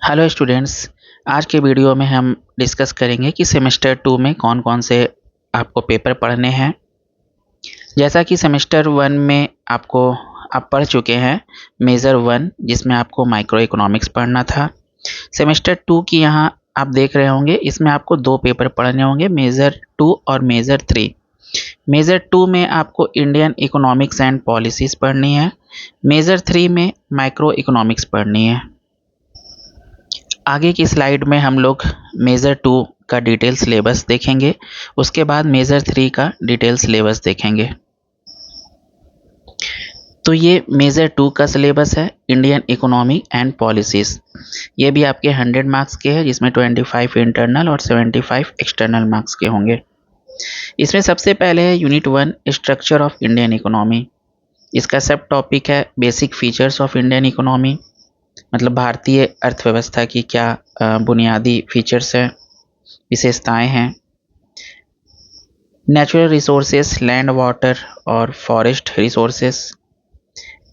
Hello students. आज के video में हम डिस्कस करेंगे कि सेमेस्टर 2 में कौन कौन से आपको पेपर पढ़ने हैं। जैसा कि सेमेस्टर 1 में आप पढ़ चुके हैं मेजर 1, जिसमें आपको माइक्रो इकोनॉमिक्स पढ़ना था। सेमेस्टर 2 की यहाँ आप देख रहे होंगे, इसमें आपको दो पेपर पढ़ने होंगे, मेजर 2 और मेजर 3। मेजर 2 में आपको इंडियन इकोनॉमिक्स एंड पॉलिसीज़ पढ़नी है। मेजर 3 में माइक्रो इकोनॉमिक्स पढ़नी है। आगे की स्लाइड में हम लोग मेजर 2 का डिटेल सिलेबस देखेंगे, उसके बाद मेजर 3 का डिटेल सिलेबस देखेंगे। तो ये मेजर 2 का सिलेबस है, इंडियन इकोनॉमी एंड पॉलिसीज़। ये भी आपके 100 मार्क्स के हैं, जिसमें 25 इंटरनल और 75 एक्सटर्नल मार्क्स के होंगे। इसमें सबसे पहले है unit 1, structure of Indian economy. इसका सब टॉपिक है basic features of Indian economy, मतलब भारतीय अर्थव्यवस्था की क्या बुनियादी फीचर्स हैं, विशेषताएं हैं। नेचुरल रिसोर्सेस, लैंड, वाटर और फॉरेस्ट रिसोर्सेस।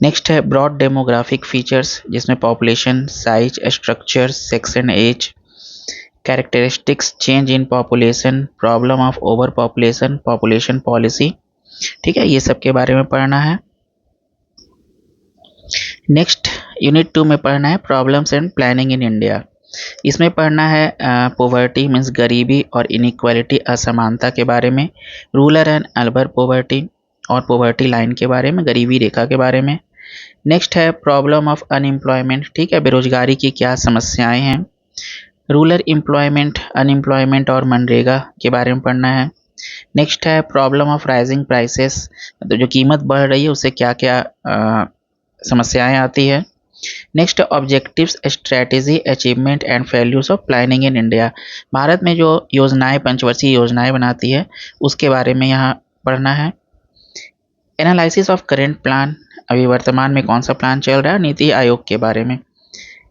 नेक्स्ट है ब्रॉड डेमोग्राफिक फीचर्स, जिसमें population, size, structure, sex and age, characteristics, change in population, problem of over population, population policy. ठीक है, ये सब के बारे में पढ़ना है। नेक्स्ट यूनिट 2 में पढ़ना है problems and planning in India. इसमें पढ़ना है पोवर्टी मीन्स गरीबी और इनइक्वालिटी, असमानता के बारे में, रूरल एंड अर्बन पोवर्टी और पोवर्टी लाइन के बारे में, गरीबी रेखा के बारे में। नेक्स्ट है प्रॉब्लम ऑफ अनएम्प्लॉयमेंट, ठीक है, बेरोजगारी की क्या समस्याएं हैं, रूरल एम्प्लॉयमेंट, अनएम्प्लॉयमेंट और मनरेगा के बारे में पढ़ना है। नेक्स्ट है प्रॉब्लम ऑफ राइजिंग प्राइसेस, मतलब जो कीमत बढ़ रही है उससे क्या क्या समस्याएं आती है। Next objectives, strategy, achievement and values of planning in India. Bharat में जो योजनाएं, पंचवर्षीय योजनाएं बनाती है, उसके बारे में यहाँ पढ़ना है। एनालिसिस ऑफ करेंट प्लान, अभी वर्तमान में कौन सा प्लान चल रहा है, नीति आयोग के बारे में।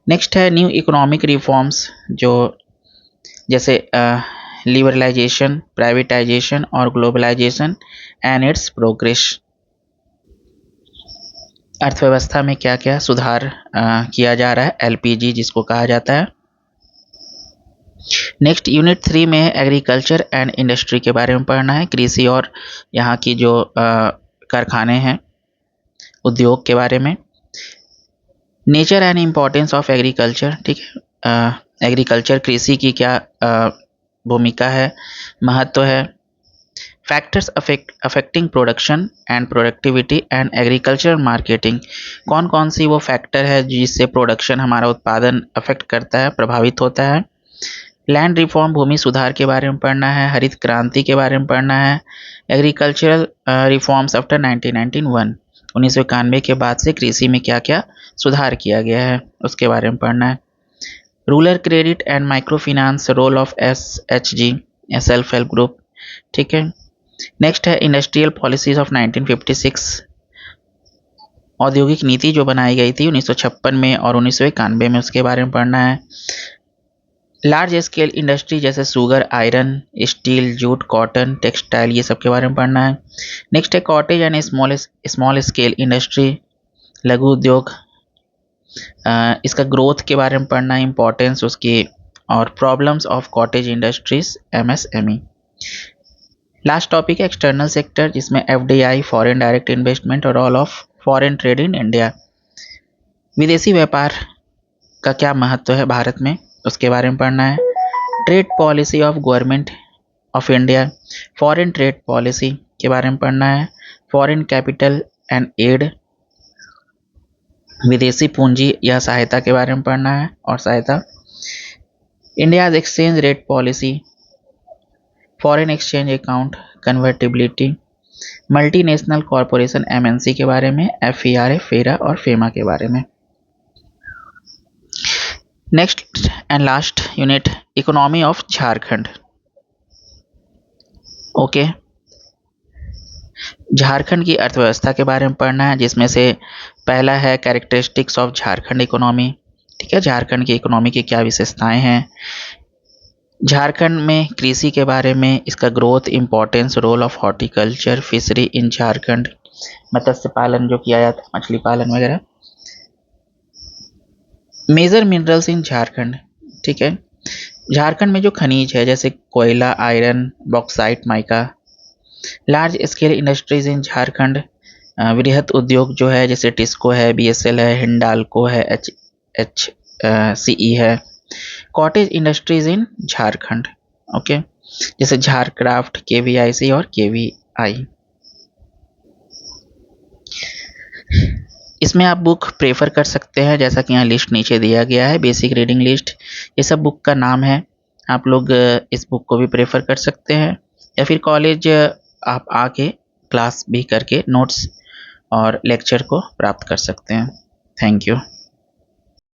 नेक्स्ट है न्यू इकोनॉमिक रिफॉर्म्स, जो जैसे लिबरलाइजेशन, प्राइवेटाइजेशन और ग्लोबलाइजेशन एंड इट्स प्रोग्रेस। अर्थव्यवस्था में क्या क्या सुधार किया जा रहा है, एलपीजी जिसको कहा जाता है। नेक्स्ट यूनिट 3 में है एग्रीकल्चर एंड इंडस्ट्री के बारे में पढ़ना है, कृषि और यहाँ की जो कारखाने हैं, उद्योग के बारे में। Nature and importance of agriculture, ठीक है, एग्रीकल्चर, कृषि की क्या भूमिका है, महत्व है। Factors affecting production and productivity and agriculture marketing, कौन कौन सी वो फैक्टर है जिससे प्रोडक्शन, हमारा उत्पादन अफेक्ट करता है, प्रभावित होता है। लैंड रिफॉर्म, भूमि सुधार के बारे में पढ़ना है। हरित क्रांति के बारे में पढ़ना है। एग्रीकल्चरल रिफॉर्म्स आफ्टर 1991, 1991 के बाद से कृषि में क्या क्या सुधार किया गया है, उसके बारे में पढ़ना है। Rural credit and micro finance, role of SHG, self help group, ठीक है। नेक्स्ट है इंडस्ट्रियल पॉलिसीज ऑफ 1956, औद्योगिक नीति जो बनाई गई थी 1956 में और 1991 में, उसके बारे में पढ़ना है। लार्ज स्केल इंडस्ट्री जैसे sugar, iron, steel, jute, cotton, textile, ये सब के बारे में पढ़ना है। नेक्स्ट है cottage and small scale industry, लघु उद्योग, इसका ग्रोथ के बारे में पढ़ना है, इंपॉर्टेंस उसकी, और problems of cottage industries, MSME। Last topic है एक्सटर्नल सेक्टर, जिसमें FDI, फॉरेन डायरेक्ट इन्वेस्टमेंट और role of foreign trade in India, विदेशी व्यापार का क्या महत्व है भारत में, उसके बारे में पढ़ना है। Trade policy of government of India, foreign trade policy के बारे में पढ़ना है। फॉरेन कैपिटल एंड एड, विदेशी पूंजी या सहायता के बारे में पढ़ना है, और सहायता। India's exchange rate policy, foreign exchange account, convertibility, multinational corporation MNC के बारे में, FERA, फेरा और फेमा के बारे में। Next and last unit, economy of Jharkhand. Okay, Jharkhand की अर्थव्यवस्था के बारे में पढ़ना है, जिसमें से पहला है कैरेक्टरिस्टिक्स ऑफ झारखंड इकोनॉमी, ठीक है, झारखंड की इकोनॉमी की क्या विशेषताएं हैं। झारखंड में कृषि के बारे में, इसका growth, importance, role of horticulture, fishery in Jharkhand, मत्स्य पालन जो किया जाता है, मछली पालन वगैरह। मेजर मिनरल्स इन झारखंड, ठीक है। झारखंड में जो खनिज है जैसे कोयला, iron, bauxite, mica. Large scale industries इन झारखंड, वृहत उद्योग जो है जैसे टिस्को है, बीएसएल है, हिंडाल्को है, एच एच सीई है। कॉटेज इंडस्ट्रीज इन झारखंड, ओके, जैसे झारक्राफ्ट, केवीआईसी और केवीआई। इसमें आप बुक प्रेफर कर सकते हैं, जैसा कि यहाँ लिस्ट नीचे दिया गया है, बेसिक रीडिंग लिस्ट। ये सब बुक का नाम है, आप लोग इस बुक को भी प्रेफर कर सकते हैं, या फिर कॉलेज आप आके क्लास भी करके नोट्स और लेक्चर को प्राप्त कर सकते हैं। Thank you.